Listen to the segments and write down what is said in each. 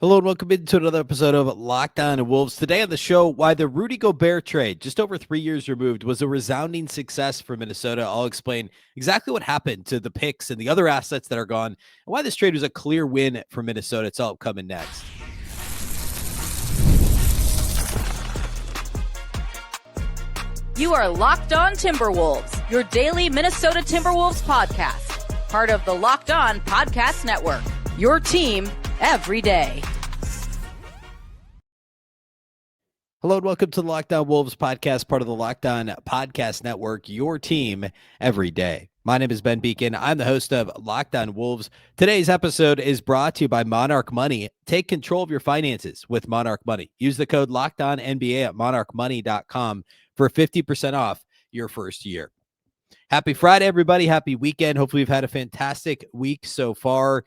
Hello and welcome into another episode of Locked On Wolves. Today on the show, why the Rudy Gobert trade, just over 3 years removed, was a resounding success for Minnesota. I'll explain exactly what happened to the picks and the other assets that are gone, and why this trade was a clear win for Minnesota. It's all coming next. You are Locked On Timberwolves, your daily Minnesota Timberwolves podcast. Part of the Locked On Podcast Network, your team every day. Hello and welcome to the Locked On Wolves podcast, part of the Locked On Podcast Network, your team every day. My name is Ben Beecken. I'm the host of Locked On Wolves. Today's episode is brought to you by Monarch Money. Take control of your finances with Monarch Money. Use the code LOCKEDONNBA at monarchmoney.com for 50% off your first year. Happy Friday, everybody. Happy weekend. Hopefully you've had a fantastic week so far.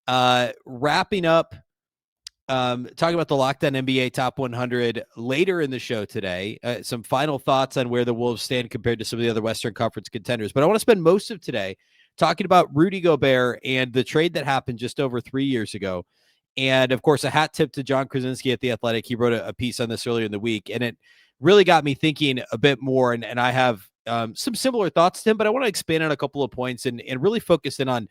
Wrapping up, talking about the Locked On NBA Top 100 later in the show today. Some final thoughts on where the Wolves stand compared to some of the other Western Conference contenders. But I want to spend most of today talking about Rudy Gobert and the trade that happened just over 3 years ago. And, of course, a hat tip to John Krasinski at The Athletic. He wrote a piece on this earlier in the week, and it really got me thinking a bit more. And I have some similar thoughts to him, but I want to expand on a couple of points and really focus in on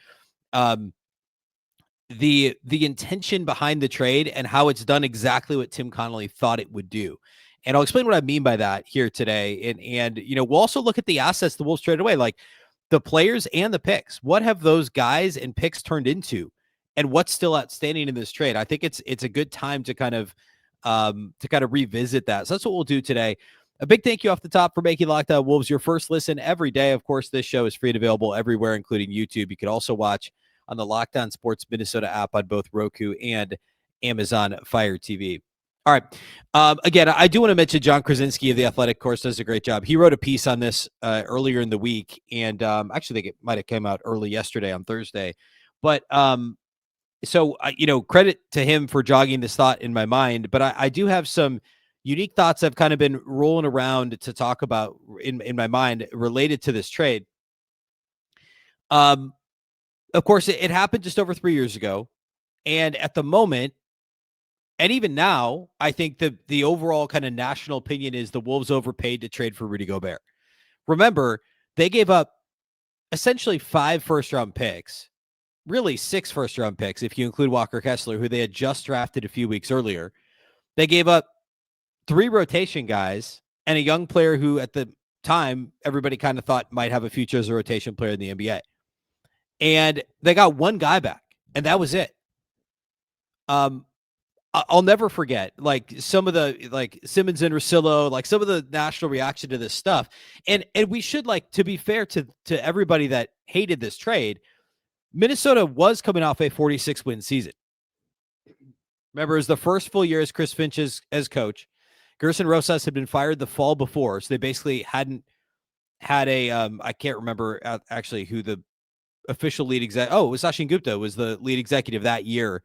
the intention behind the trade and how it's done exactly what Tim Connelly thought it would do. And I'll explain what I mean by that here today. And you know, we'll also look at the assets the Wolves traded away, like the players and the picks. What have those guys and picks turned into, and what's still outstanding in this trade? I think it's a good time to kind of revisit that. So that's what we'll do today. A big thank you off the top for making Locked On Wolves your first listen every day. Of course, this show is free and available everywhere, including YouTube. You can also watch on the Locked On Sports Minnesota app on both Roku and Amazon Fire TV. All right. Again, I do want to mention John Krasinski of The Athletic, of course, does a great job. He wrote a piece on this earlier in the week, and actually, I think it might have come out early yesterday on Thursday. But so, credit to him for jogging this thought in my mind. But I do have some unique thoughts I've kind of been rolling around to talk about in my mind related to this trade. Of course, it happened just over 3 years ago. And at the moment, and even now, I think the overall kind of national opinion is the Wolves overpaid to trade for Rudy Gobert. Remember, they gave up essentially 5 first-round picks, really 6 first-round picks, if you include Walker Kessler, who they had just drafted a few weeks earlier. They gave up 3 rotation guys and a young player who, at the time, everybody kind of thought might have a future as a rotation player in the NBA. And they got 1 guy back, and that was it. I'll never forget, like, some of the, like, Simmons and Russillo, like, some of the national reaction to this stuff. And we should, like, to be fair to everybody that hated this trade, Minnesota was coming off a 46-win season. Remember, it was the first full year as Chris Finch as coach. Gerson Rosas had been fired the fall before, so they basically hadn't had a I can't remember actually who the official lead exec. Oh, it was Sachin Gupta was the lead executive that year,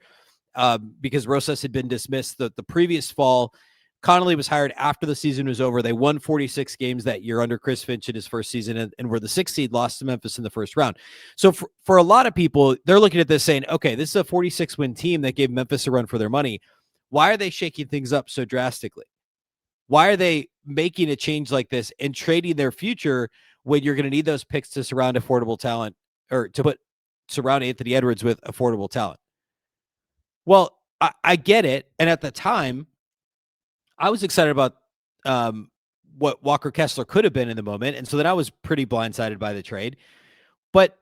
because Rosas had been dismissed the previous fall. Connelly was hired after the season was over. They won 46 games that year under Chris Finch in his first season, and were the 6th seed, lost to Memphis in the first round. So for a lot of people, they're looking at this saying, okay, this is a 46-win team that gave Memphis a run for their money. Why are they shaking things up so drastically? Why are they making a change like this and trading their future when you're going to need those picks to surround affordable talent, or to surround Anthony Edwards with affordable talent? Well, I get it. And at the time, I was excited about what Walker Kessler could have been in the moment. And so then I was pretty blindsided by the trade. But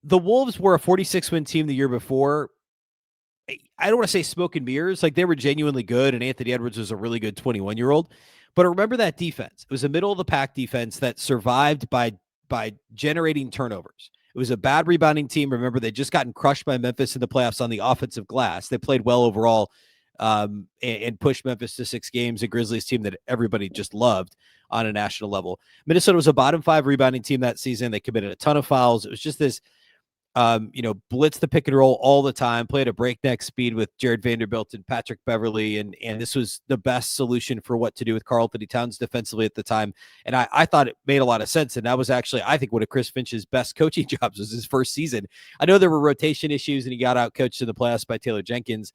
the Wolves were a 46-win team the year before. I don't want to say smoke and mirrors. Like, they were genuinely good, and Anthony Edwards was a really good 21-year-old. But remember that defense. It was a middle-of-the-pack defense that survived by generating turnovers. It was a bad rebounding team. Remember, they'd just gotten crushed by Memphis in the playoffs on the offensive glass. They played well overall and pushed Memphis to 6 games, a Grizzlies team that everybody just loved on a national level. Minnesota was a bottom 5 rebounding team that season. They committed a ton of fouls. It was just this blitz the pick and roll all the time, played a breakneck speed with Jared Vanderbilt and Patrick Beverly. And this was the best solution for what to do with Karl Anthony Towns defensively at the time. And I thought it made a lot of sense. And that was actually, I think, one of Chris Finch's best coaching jobs was his first season. I know there were rotation issues and he got out coached in the playoffs by Taylor Jenkins.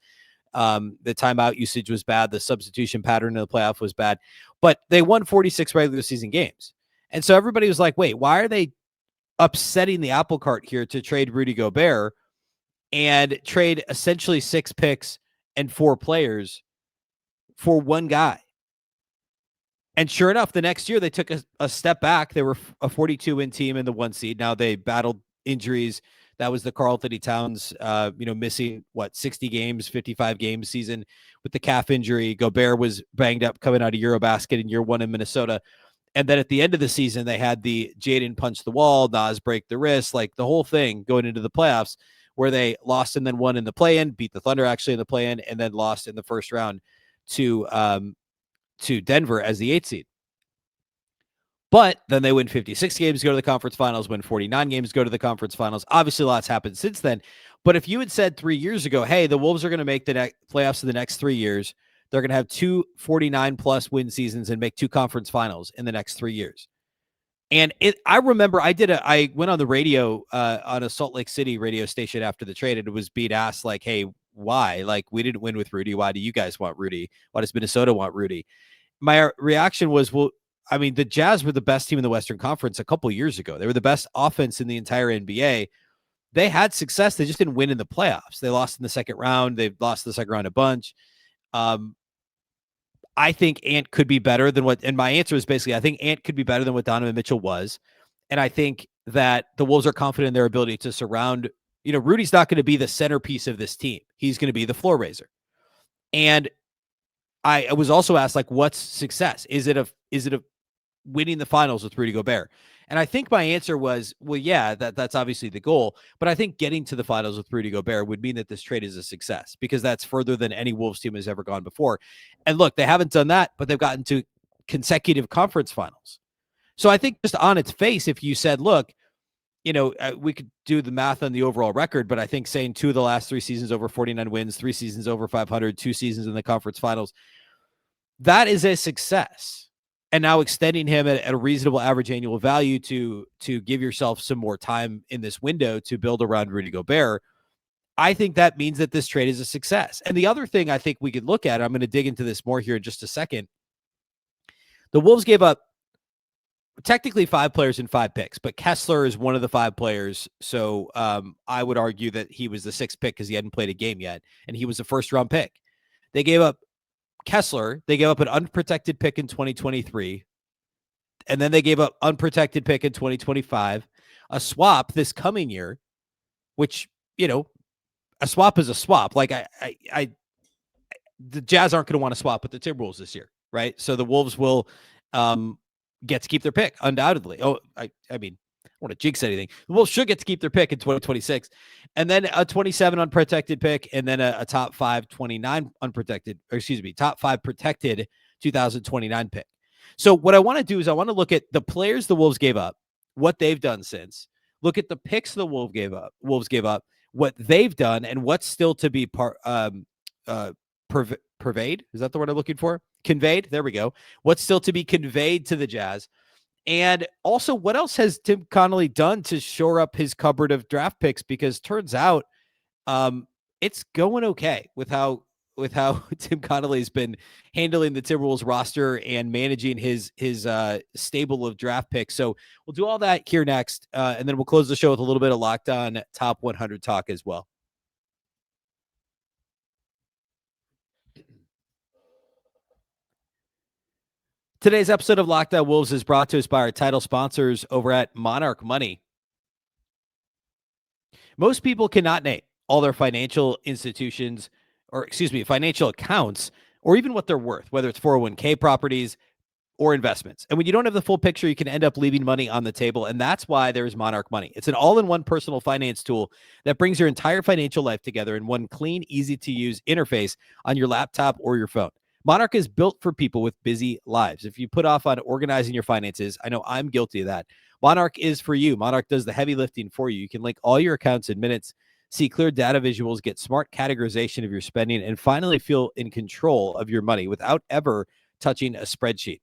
The timeout usage was bad. The substitution pattern in the playoff was bad, but they won 46 regular season games. And so everybody was like, wait, why are they upsetting the apple cart here to trade Rudy Gobert and trade essentially 6 picks and 4 players for one guy? And sure enough, the next year they took a step back. They were a 42-win team in the 1 seed. Now they battled injuries. That was the Karl-Anthony Towns, missing 60 games, 55 games season with the calf injury. Gobert was banged up coming out of Eurobasket in year 1 in Minnesota. And then at the end of the season, they had the Jaden punch the wall, Nas break the wrist, like the whole thing going into the playoffs, where they lost and then won in the play-in, beat the Thunder actually in the play-in, and then lost in the first round to Denver as the 8th seed. But then they win 56 games, go to the conference finals, win 49 games, go to the conference finals. Obviously, lots happened since then. But if you had said 3 years ago, hey, the Wolves are going to make the playoffs in the next 3 years, they're going to have 2 49-plus win seasons and make 2 conference finals in the next 3 years. And I remember I went on the radio on a Salt Lake City radio station after the trade, and it was being asked, like, hey, why? Like, we didn't win with Rudy. Why do you guys want Rudy? Why does Minnesota want Rudy? My reaction was, well, I mean, the Jazz were the best team in the Western Conference a couple years ago. They were the best offense in the entire NBA. They had success. They just didn't win in the playoffs. They lost in the second round. They've lost the second round a bunch. I think Ant could be better than what, and my answer is basically, I think Ant could be better than what Donovan Mitchell was. And I think that the Wolves are confident in their ability to surround, Rudy's not going to be the centerpiece of this team. He's going to be the floor raiser. And I was also asked, like, what's success? Is it a winning the finals with Rudy Gobert? And I think my answer was, well, yeah, that's obviously the goal. But I think getting to the finals with Rudy Gobert would mean that this trade is a success, because that's further than any Wolves team has ever gone before. And look, they haven't done that, but they've gotten to consecutive conference finals. So I think just on its face, if you said, look, we could do the math on the overall record, but I think saying 2 of the last 3 seasons over 49 wins, 3 seasons over 500, 2 seasons in the conference finals, that is a success. And now extending him at a reasonable average annual value to give yourself some more time in this window to build around Rudy Gobert, I think that means that this trade is a success. And the other thing I think we could look at, I'm going to dig into this more here in just a second. The Wolves gave up technically 5 players and 5 picks, but Kessler is one of the 5 players. So I would argue that he was the 6th pick because he hadn't played a game yet, and he was a first-round pick. They gave up Kessler, they gave up an unprotected pick in 2023, and then they gave up unprotected pick in 2025, a swap this coming year, which, a swap is a swap. Like the Jazz aren't going to want to swap with the Timberwolves this year, right? So the Wolves will get to keep their pick, undoubtedly. Oh, I mean, I don't want to jinx anything. The Wolves should get to keep their pick in 2026, and then a 27 unprotected pick, and then a top 5 29 unprotected, or excuse me, top 5 protected 2029 pick. So what I want to do is I want to look at the players the Wolves gave up, what they've done since. Look at the picks the Wolves gave up, what they've done, and what's still to be pervade. Is that the word I'm looking for? Conveyed. There we go. What's still to be conveyed to the Jazz. And also, what else has Tim Connelly done to shore up his cupboard of draft picks? Because turns out it's going okay with how Tim Connelly has been handling the Timberwolves roster and managing his stable of draft picks. So we'll do all that here next, and then we'll close the show with a little bit of Locked On Top 100 talk as well. Today's episode of Locked On Wolves is brought to us by our title sponsors over at Monarch Money. Most people cannot name all their financial accounts, or even what they're worth, whether it's 401k properties or investments. And when you don't have the full picture, you can end up leaving money on the table. And that's why there's Monarch Money. It's an all-in-one personal finance tool that brings your entire financial life together in one clean, easy-to-use interface on your laptop or your phone. Monarch is built for people with busy lives. If you put off on organizing your finances, I know I'm guilty of that. Monarch is for you. Monarch does the heavy lifting for you. You can link all your accounts in minutes, see clear data visuals, get smart categorization of your spending, and finally feel in control of your money without ever touching a spreadsheet.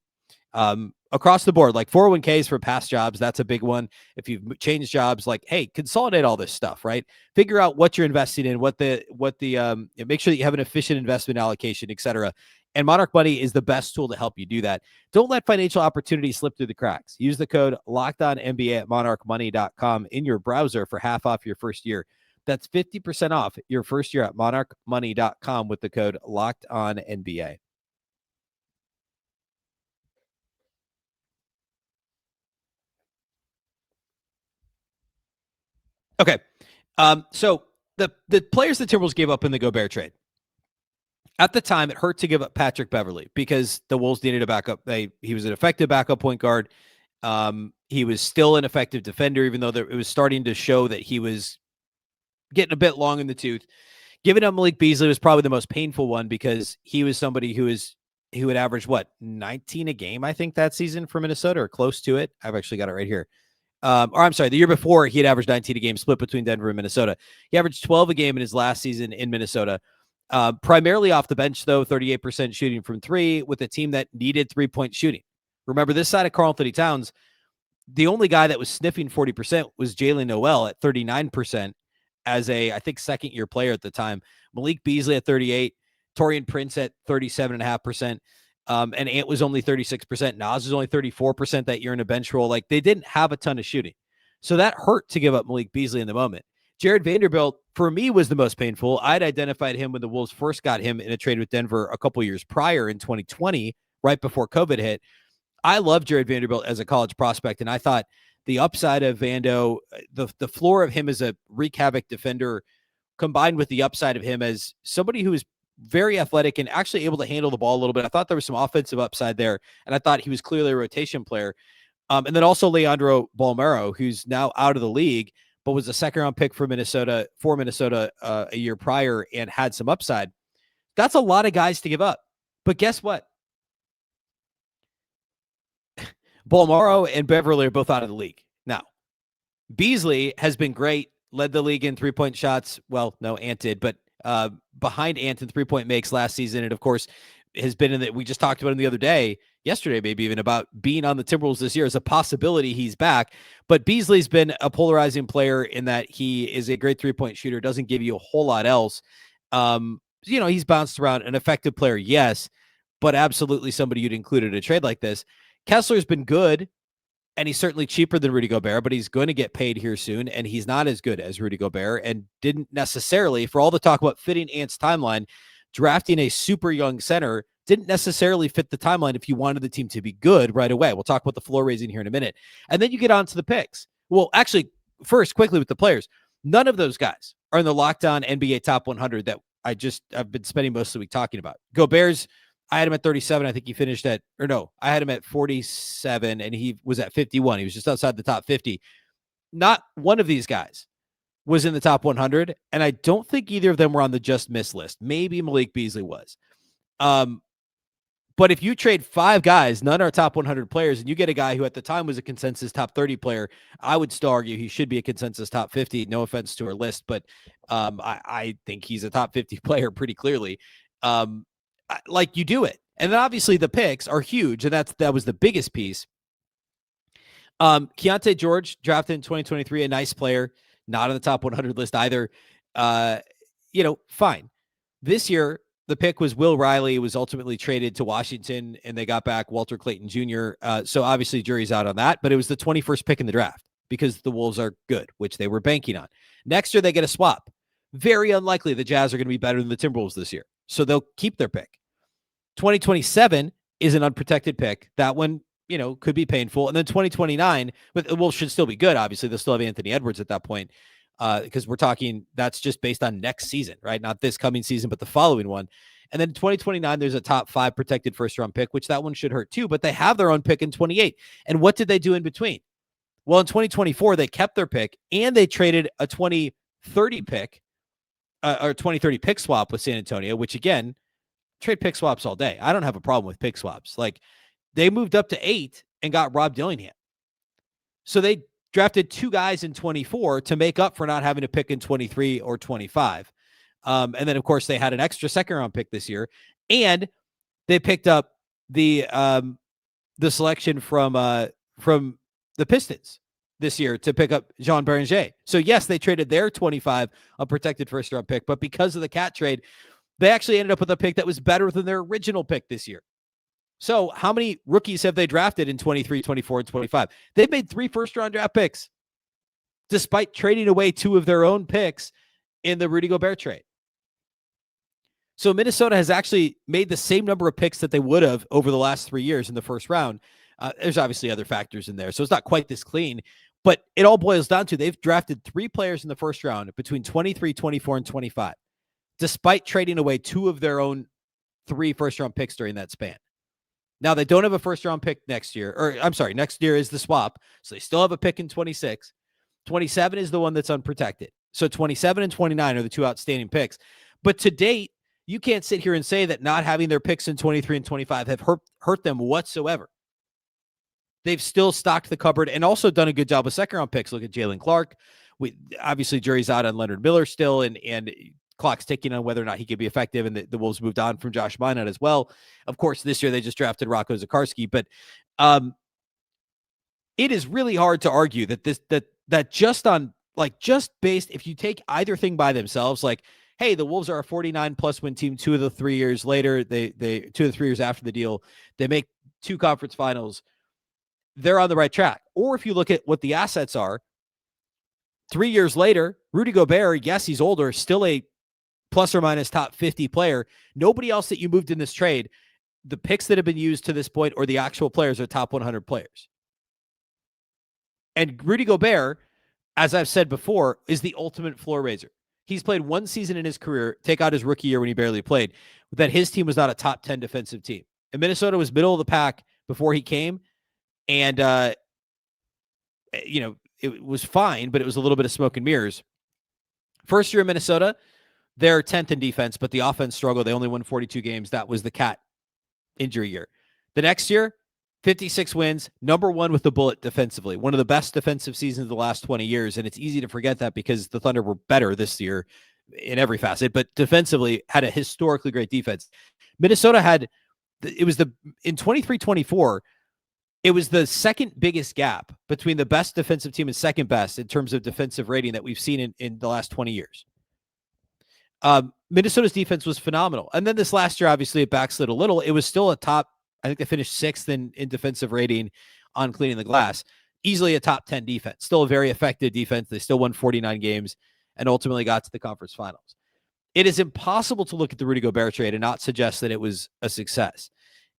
across the board, like 401ks for past jobs, that's a big one. If you've changed jobs, like, hey, consolidate all this stuff, right? Figure out what you're investing in, make sure that you have an efficient investment allocation, et cetera. And Monarch Money is the best tool to help you do that. Don't let financial opportunities slip through the cracks. Use the code LOCKEDONNBA at monarchmoney.com in your browser for half off your first year. That's 50% off your first year at monarchmoney.com with the code LOCKEDONNBA. Okay. So the players the Timberwolves gave up in the Gobert trade. At the time, it hurt to give up Patrick Beverley because the Wolves needed a backup. He was an effective backup point guard. He was still an effective defender, even though it was starting to show that he was getting a bit long in the tooth. Giving up Malik Beasley was probably the most painful one because he was somebody who had averaged 19 a game, I think, that season for Minnesota, or close to it. I've actually got it right here. Or I'm sorry, the year before he had averaged 19 a game, split between Denver and Minnesota. He averaged 12 a game in his last season in Minnesota. Primarily off the bench, though, 38% shooting from three with a team that needed 3-point shooting. Remember, this side of Karl-Anthony Towns, the only guy that was sniffing 40% was Jalen Noel at 39% as I think, second-year player at the time. Malik Beasley at 38%, Taurean Prince at 37.5%, and Ant was only 36%. Nas was only 34% that year in a bench role. Like, they didn't have a ton of shooting. So that hurt to give up Malik Beasley in the moment. Jared Vanderbilt, for me, was the most painful. I'd identified him when the Wolves first got him in a trade with Denver a couple years prior in 2020, right before COVID hit. I love Jared Vanderbilt as a college prospect, and I thought the upside of Vando, the floor of him as a wreak havoc defender, combined with the upside of him as somebody who is very athletic and actually able to handle the ball a little bit. I thought there was some offensive upside there, and I thought he was clearly a rotation player. And then also Leandro Bolmaro, who's now out of the league, but was a second-round pick for Minnesota a year prior and had some upside. That's a lot of guys to give up. But guess what? Bolmaro and Beverley are both out of the league. Now, Beasley has been great, led the league in three-point shots. Well, no, Ant did, but behind Ant in three-point makes last season. And, of course, has been in that. We just talked about him the other day, yesterday maybe even, about being on the Timberwolves this year as a possibility he's back. But Beasley's been a polarizing player in that he is a great three-point shooter, doesn't give you a whole lot else. He's bounced around, an effective player, yes, but absolutely somebody you'd include in a trade like this. Kessler's been good, and he's certainly cheaper than Rudy Gobert, but he's going to get paid here soon, and he's not as good as Rudy Gobert, and didn't necessarily, for all the talk about fitting Ant's timeline, drafting a super young center didn't necessarily fit the timeline if you wanted the team to be good right away. We'll talk about the floor raising here in a minute. And then you get on to the picks. Well, actually, first, quickly with the players, none of those guys are in the lockdown NBA top 100 that I've been spending most of the week talking about. Gobert's, I had him at 37. I think he finished I had him at 47 and he was at 51. He was just outside the top 50. Not one of these guys was in the top 100. And I don't think either of them were on the just miss list. Maybe Malik Beasley was. But if you trade five guys, none are top 100 players, and you get a guy who at the time was a consensus top 30 player, I would still argue he should be a consensus top 50. No offense to our list, but I think he's a top 50 player pretty clearly. You do it. And then obviously the picks are huge, and that was the biggest piece. Keontae George, drafted in 2023, a nice player, not on the top 100 list either. Fine. This year, the pick was Will Riley, was ultimately traded to Washington, and they got back Walter Clayton Jr. So obviously jury's out on that, but it was the 21st pick in the draft because the Wolves are good, which they were banking on. Next year, they get a swap. Very unlikely the Jazz are going to be better than the Timberwolves this year, so they'll keep their pick. 2027 is an unprotected pick. That one, could be painful. And then 2029, but the Wolves should still be good. Obviously, they'll still have Anthony Edwards at that point. Because we're talking, that's just based on next season, right? Not this coming season, but the following one. And then in 2029, there's a top 5 protected first round pick, which that one should hurt too, but they have their own pick in 28. And what did they do in between? Well, in 2024, they kept their pick and they traded a 2030 pick or 2030 pick swap with San Antonio, which again, trade pick swaps all day. I don't have a problem with pick swaps. Like, they moved up to 8 and got Rob Dillingham. So they drafted 2 guys in 24 to make up for not having to pick in 23 or 25. And then, of course, they had an extra second-round pick this year. And they picked up the the selection from the Pistons this year to pick up Jean Beringer. So yes, they traded their 25 unprotected first round pick, but because of the Cat trade, they actually ended up with a pick that was better than their original pick this year. So how many rookies have they drafted in 23, 24, and 25? They've made 3 first-round draft picks, despite trading away 2 of their own picks in the Rudy Gobert trade. So Minnesota has actually made the same number of picks that they would have over the last 3 years in the first round. There's obviously other factors in there, so it's not quite this clean, but it all boils down to they've drafted 3 players in the first round between 23, 24, and 25, despite trading away 2 of their own 3 first-round picks during that span. Now, they don't have a first-round pick next year, or I'm sorry, next year is the swap, so they still have a pick in 26. 27 is the one that's unprotected. So 27 and 29 are the 2 outstanding picks. But to date, you can't sit here and say that not having their picks in 23 and 25 have hurt them whatsoever. They've still stocked the cupboard and also done a good job with second-round picks. Look at Jalen Clark. Obviously, jury's out on Leonard Miller still, and clock's ticking on whether or not he could be effective, and the Wolves moved on from Josh Minot as well. Of course, this year they just drafted Rocco Zikarsky, but it is really hard to argue that just based, if you take either thing by themselves, like, hey, the Wolves are a 49+ win team 2 of the 3 years later, they 2 of the 3 years after the deal, they make 2 conference finals, they're on the right track. Or if you look at what the assets are, 3 years later, Rudy Gobert, yes, he's older, still a plus or minus top 50 player. Nobody else that you moved in this trade, the picks that have been used to this point or the actual players are top 100 players. And Rudy Gobert, as I've said before, is the ultimate floor raiser. He's played 1 season in his career, take out his rookie year when he barely played, that his team was not a top 10 defensive team. And Minnesota was middle of the pack before he came. And, it was fine, but it was a little bit of smoke and mirrors. First year in Minnesota, they're 10th in defense, but the offense struggled. They only won 42 games. That was the Cat injury year. The next year, 56 wins, number 1 with the bullet defensively. One of the best defensive seasons of the last 20 years. And it's easy to forget that because the Thunder were better this year in every facet, but defensively had a historically great defense. Minnesota in 23-24, it was the second biggest gap between the best defensive team and second best in terms of defensive rating that we've seen in the last 20 years. Minnesota's defense was phenomenal. And then this last year, obviously, it backslid a little. It was still a top, I think they finished 6th in defensive rating on cleaning the glass. Easily a top 10 defense. Still a very effective defense. They still won 49 games and ultimately got to the conference finals. It is impossible to look at the Rudy Gobert trade and not suggest that it was a success.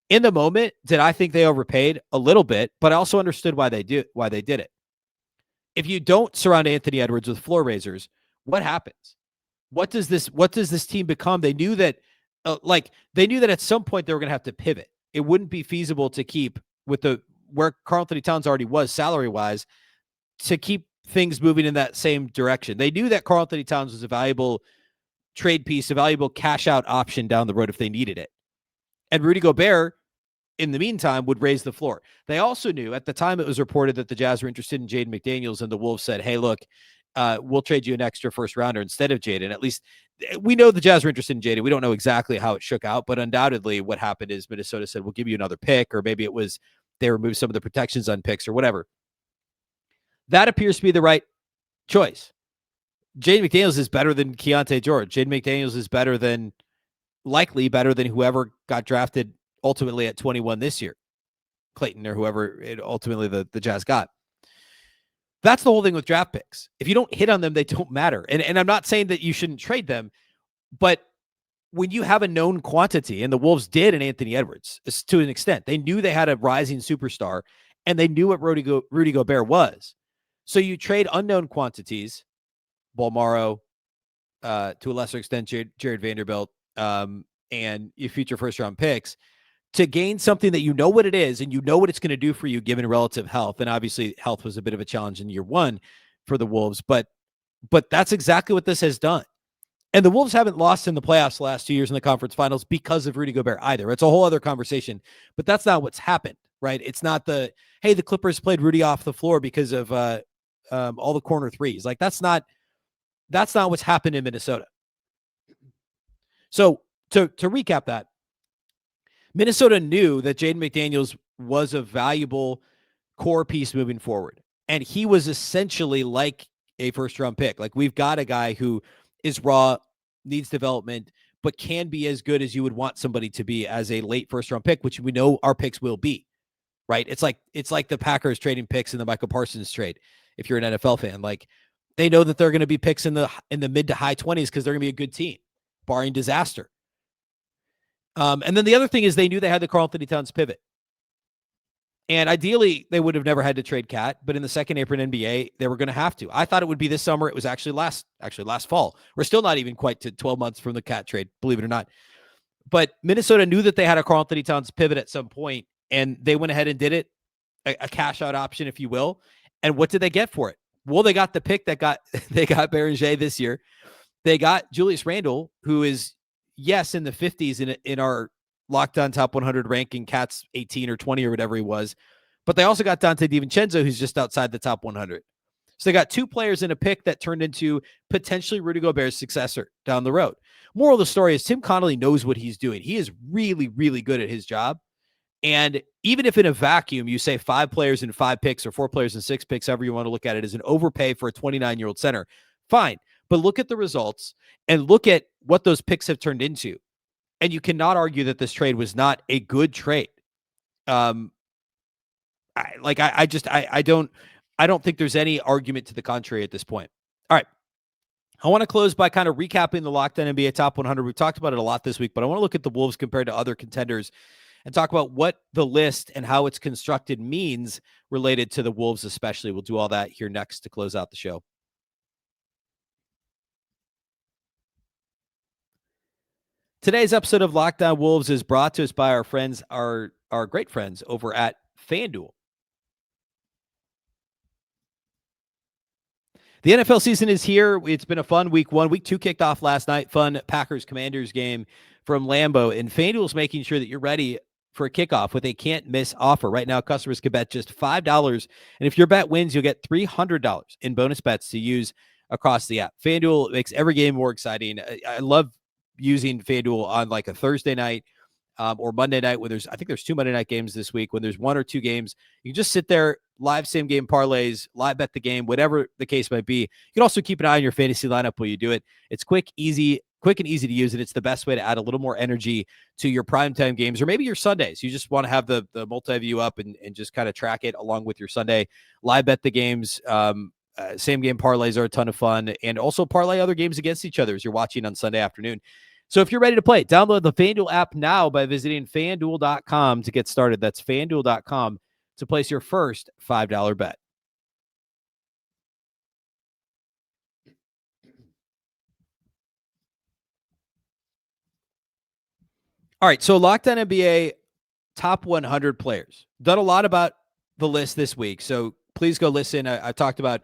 In the moment, did I think they overpaid? A little bit, but I also understood why they did it. If you don't surround Anthony Edwards with floor raisers, what happens? What does this team become? They knew that at some point they were going to have to pivot. It wouldn't be feasible to keep with where Karl-Anthony Towns already was salary-wise to keep things moving in that same direction. They knew that Karl-Anthony Towns was a valuable trade piece, a valuable cash-out option down the road if they needed it. And Rudy Gobert, in the meantime, would raise the floor. They also knew at the time it was reported that the Jazz were interested in Jaden McDaniels, and the Wolves said, hey, look, we'll trade you an extra first rounder instead of Jaden. At least we know the Jazz were interested in Jaden. We don't know exactly how it shook out, but undoubtedly what happened is Minnesota said, we'll give you another pick, or maybe it was they removed some of the protections on picks or whatever. That appears to be the right choice. Jaden McDaniels is better than Keontae George. Jaden McDaniels is likely better than whoever got drafted ultimately at 21 this year, Clayton or whoever ultimately the Jazz got. That's the whole thing with draft picks. If you don't hit on them, they don't matter. And I'm not saying that you shouldn't trade them, but when you have a known quantity, and the Wolves did in Anthony Edwards to an extent, they knew they had a rising superstar, and they knew what Rudy Gobert was. So you trade unknown quantities, Bolmaro, to a lesser extent, Jared Vanderbilt, and your future first-round picks, to gain something that you know what it is and you know what it's going to do for you given relative health. And obviously health was a bit of a challenge in year 1 for the Wolves, but that's exactly what this has done. And the Wolves haven't lost in the playoffs the last 2 years in the conference finals because of Rudy Gobert either. It's a whole other conversation, but that's not what's happened, right? It's not the Clippers played Rudy off the floor because of all the corner threes. Like that's not what's happened in Minnesota. So to recap that, Minnesota knew that Jaden McDaniels was a valuable core piece moving forward. And he was essentially like a first-round pick. Like, we've got a guy who is raw, needs development, but can be as good as you would want somebody to be as a late first-round pick, which we know our picks will be, right? It's like the Packers trading picks in the Michael Parsons trade. If you're an NFL fan, like, they know that they're going to be picks in the mid to high 20s because they're going to be a good team, barring disaster. And then the other thing is they knew they had the Karl-Anthony Towns pivot. And ideally, they would have never had to trade Cat, but in the second apron NBA, they were going to have to. I thought it would be this summer. It was actually last fall. We're still not even quite to 12 months from the Cat trade, believe it or not. But Minnesota knew that they had a Karl-Anthony Towns pivot at some point, and they went ahead and did it, a cash out option, if you will. And what did they get for it? Well, they got the pick that they got Beringer this year. They got Julius Randle, who is, yes, in the 50s in our Locked On Top 100 ranking, Cat's 18 or 20 or whatever he was. But they also got Dante DiVincenzo, who's just outside the top 100. So they got two players in a pick that turned into potentially Rudy Gobert's successor down the road. Moral of the story is Tim Connelly knows what he's doing. He is really, really good at his job. And even if in a vacuum, you say 5 players and 5 picks or 4 players and 6 picks, however you want to look at it, is an overpay for a 29-year-old center, fine. But look at the results and look at what those picks have turned into. And you cannot argue that this trade was not a good trade. I don't think there's any argument to the contrary at this point. All right. I want to close by kind of recapping the Locked On NBA Top 100. We've talked about it a lot this week, but I want to look at the Wolves compared to other contenders and talk about what the list and how it's constructed means related to the Wolves especially. We'll do all that here next to close out the show. Today's episode of Locked On Wolves is brought to us by our friends, our great friends over at FanDuel. The NFL season is here. It's been a fun week 1. Week 2 kicked off last night. Fun Packers-Commanders game from Lambeau. And FanDuel's making sure that you're ready for a kickoff with a can't-miss offer. Right now, customers can bet just $5. And if your bet wins, you'll get $300 in bonus bets to use across the app. FanDuel makes every game more exciting. I love using FanDuel on like a Thursday night or Monday night when I think there's 2 Monday night games this week. When there's 1 or 2 games, you can just sit there, live same game parlays, live bet the game, whatever the case might be. You can also keep an eye on your fantasy lineup while you do it. It's quick and easy to use, and it's the best way to add a little more energy to your primetime games or maybe your Sundays. You just want to have the multi-view up and just kind of track it along with your Sunday. Live bet the games. Same game parlays are a ton of fun, and also parlay other games against each other as you're watching on Sunday afternoon. So if you're ready to play, download the FanDuel app now by visiting FanDuel.com to get started. That's FanDuel.com to place your first $5 bet. All right, so Locked On NBA top 100 players. Done a lot about the list this week, so please go listen. I talked about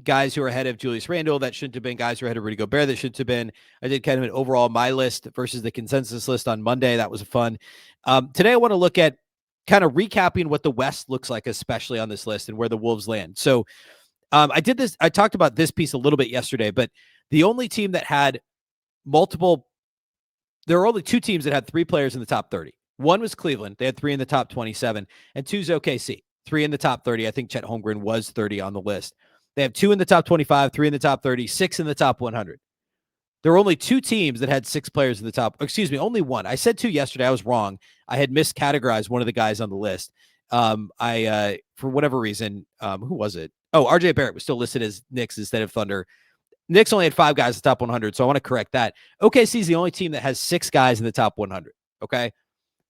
guys who are ahead of Julius Randle that shouldn't have been, guys who are ahead of Rudy Gobert that shouldn't have been. I did kind of an overall my list versus the consensus list on Monday. That was fun. Today I want to look at kind of recapping what the West looks like, especially on this list and where the Wolves land. So I talked about this piece a little bit yesterday, but the only team that had there were only 2 teams that had 3 players in the top 30. One was Cleveland. They had 3 in the top 27, and 2 is OKC. 3 in the top 30. I think Chet Holmgren was 30 on the list. They have 2 in the top 25, 3 in the top 30, 6 in the top 100. There were only 2 teams that had 6 players in the top. Excuse me, only 1. I said 2 yesterday. I was wrong. I had miscategorized one of the guys on the list. For whatever reason, who was it? Oh, RJ Barrett was still listed as Knicks instead of Thunder. Knicks only had 5 guys in the top 100, so I want to correct that. OKC is the only team that has 6 guys in the top 100. Okay,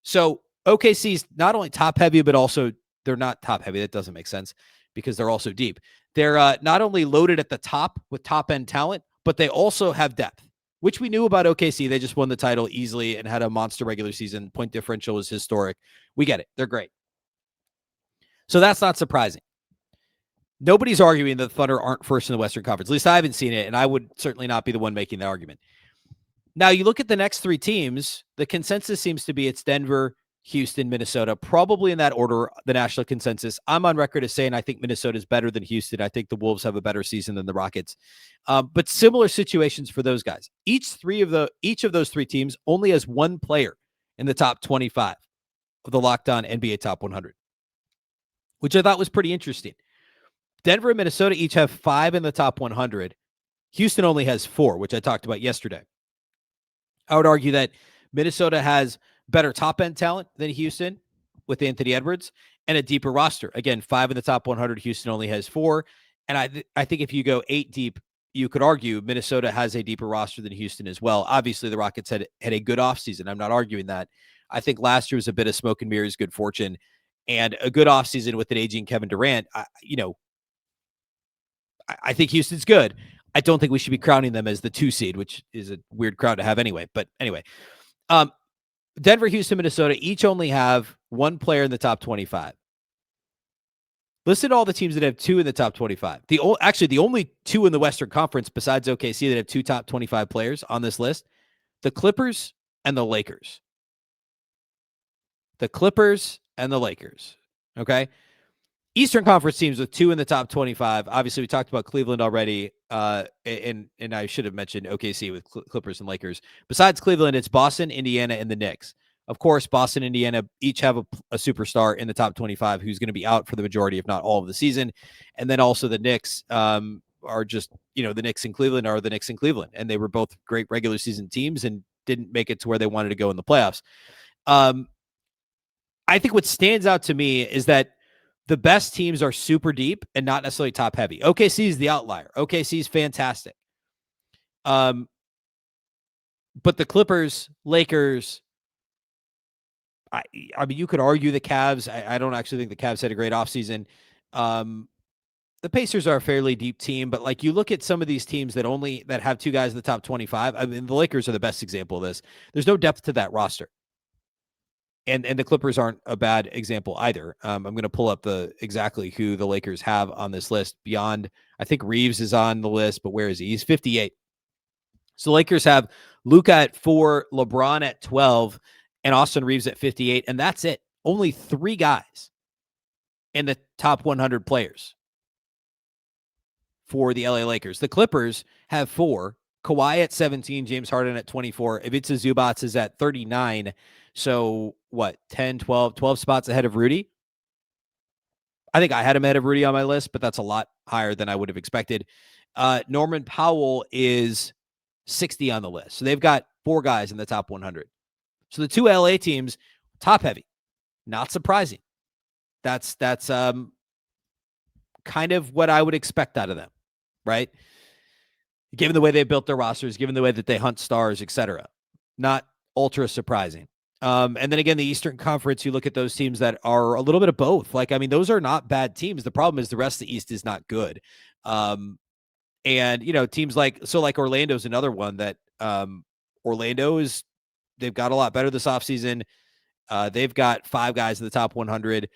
so OKC's not only top heavy, but also they're not top heavy. That doesn't make sense because they're also deep. They're not only loaded at the top with top end talent, but they also have depth, which we knew about OKC. They just won the title easily and had a monster regular season. Point differential was historic. We get it. They're great. So that's not surprising. Nobody's arguing that the Thunder aren't first in the Western Conference. At least I haven't seen it, and I would certainly not be the one making the argument. Now, you look at the next 3 teams, the consensus seems to be it's Denver, Houston, Minnesota, probably in that order, the national consensus. I'm on record as saying I think Minnesota is better than Houston. I think the Wolves have a better season than the Rockets. But similar situations for those guys. Each of those 3 teams only has 1 player in the top 25. of the Locked On NBA Top 100, which I thought was pretty interesting. Denver and Minnesota each have 5 in the top 100. Houston only has 4, which I talked about yesterday. I would argue that Minnesota has better top-end talent than Houston with Anthony Edwards and a deeper roster. Again, 5 in the top 100. Houston only has 4. And I think if you go 8 deep, you could argue Minnesota has a deeper roster than Houston as well. Obviously, the Rockets had a good offseason. I'm not arguing that. I think last year was a bit of smoke and mirrors, good fortune, and a good offseason with an aging Kevin Durant. I think Houston's good. I don't think we should be crowning them as the 2 seed, which is a weird crowd to have anyway. But anyway, Denver, Houston, Minnesota each only have 1 player in the top 25. Listen to all the teams that have 2 in the top 25. The only 2 in the Western Conference besides OKC that have 2 top 25 players on this list, the Clippers and the Lakers. The Clippers and the Lakers. Okay? Eastern Conference teams with 2 in the top 25. Obviously, we talked about Cleveland already, and I should have mentioned OKC with Clippers and Lakers. Besides Cleveland, it's Boston, Indiana, and the Knicks. Of course, Boston, Indiana each have a superstar in the top 25 who's going to be out for the majority, if not all of the season. And then also the Knicks are just, the Knicks in Cleveland are the Knicks in Cleveland. And they were both great regular season teams and didn't make it to where they wanted to go in the playoffs. I think what stands out to me is that the best teams are super deep and not necessarily top heavy. OKC is the outlier. OKC is fantastic. But the Clippers, Lakers, I mean, you could argue the Cavs. I don't actually think the Cavs had a great offseason. The Pacers are a fairly deep team, but like you look at some of these teams that have 2 guys in the top 25. I mean, the Lakers are the best example of this. There's no depth to that roster. And the Clippers aren't a bad example either. I'm going to pull up exactly who the Lakers have on this list beyond, I think Reeves is on the list, but where is he? He's 58. So Lakers have Luka at 4, LeBron at 12, and Austin Reeves at 58. And that's it. Only 3 guys in the top 100 players for the LA Lakers. The Clippers have 4, Kawhi at 17, James Harden at 24. Ivica Zubac is at 39. So what, 10, 12 spots ahead of Rudy? I think I had him ahead of Rudy on my list, but that's a lot higher than I would have expected. Norman Powell is 60 on the list. So they've got 4 guys in the top 100. So the 2 LA teams, top heavy, not surprising. That's kind of what I would expect out of them, right? Given the way they built their rosters, given the way that they hunt stars, etc. Not ultra surprising. And then again, the Eastern Conference, you look at those teams that are a little bit of both. Like, I mean, those are not bad teams. The problem is the rest of the East is not good. And, teams like Orlando's another one that they've got a lot better this offseason. They've got 5 guys in the top 100.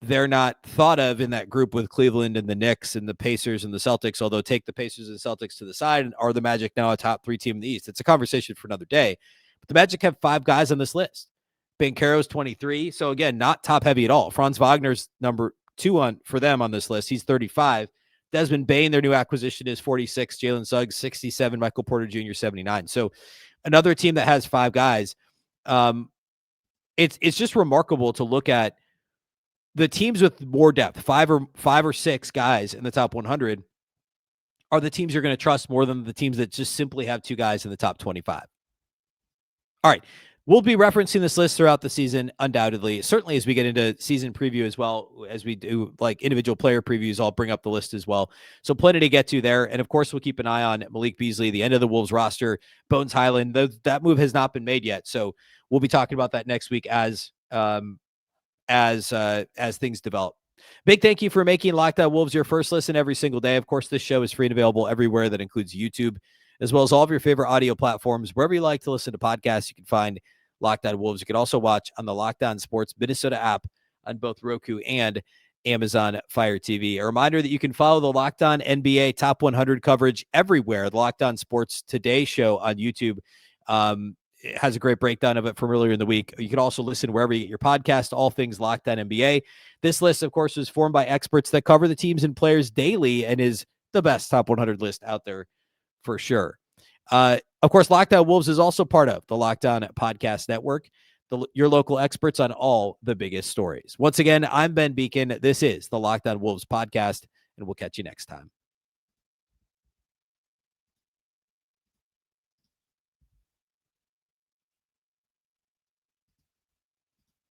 They're not thought of in that group with Cleveland and the Knicks and the Pacers and the Celtics, although take the Pacers and Celtics to the side. And are the Magic now a top 3 team in the East? It's a conversation for another day. But the Magic have 5 guys on this list. Banchero's 23. So again, not top heavy at all. Franz Wagner's number 2 for them on this list. He's 35. Desmond Bane, their new acquisition, is 46. Jalen Suggs, 67. Michael Porter Jr., 79. So another team that has 5 guys. It's just remarkable to look at the teams with more depth, 5 or 6 guys in the top 100 are the teams you're going to trust more than the teams that just simply have 2 guys in the top 25. All right. We'll be referencing this list throughout the season, undoubtedly. Certainly as we get into season preview as well, as we do like individual player previews, I'll bring up the list as well. So plenty to get to there. And of course, we'll keep an eye on Malik Beasley, the end of the Wolves roster, Bones Highland. That move has not been made yet. So we'll be talking about that next week as things develop. Big thank you for making Locked On Wolves your first listen every single day. Of course, this show is free and available everywhere. That includes YouTube, as well as all of your favorite audio platforms. Wherever you like to listen to podcasts, you can find Locked On Wolves. You can also watch on the Locked On Sports Minnesota app on both Roku and Amazon Fire TV. A reminder that you can follow the Locked On NBA Top 100 coverage everywhere. The Locked On Sports Today show on YouTube it has a great breakdown of it from earlier in the week. You can also listen wherever you get your podcast, all things Locked On NBA. This list, of course, was formed by experts that cover the teams and players daily and is the best top 100 list out there for sure. Of course, Locked On Wolves is also part of the Locked On Podcast Network. your local experts on all the biggest stories. Once again, I'm Ben Beecken. This is the Locked On Wolves podcast, and we'll catch you next time.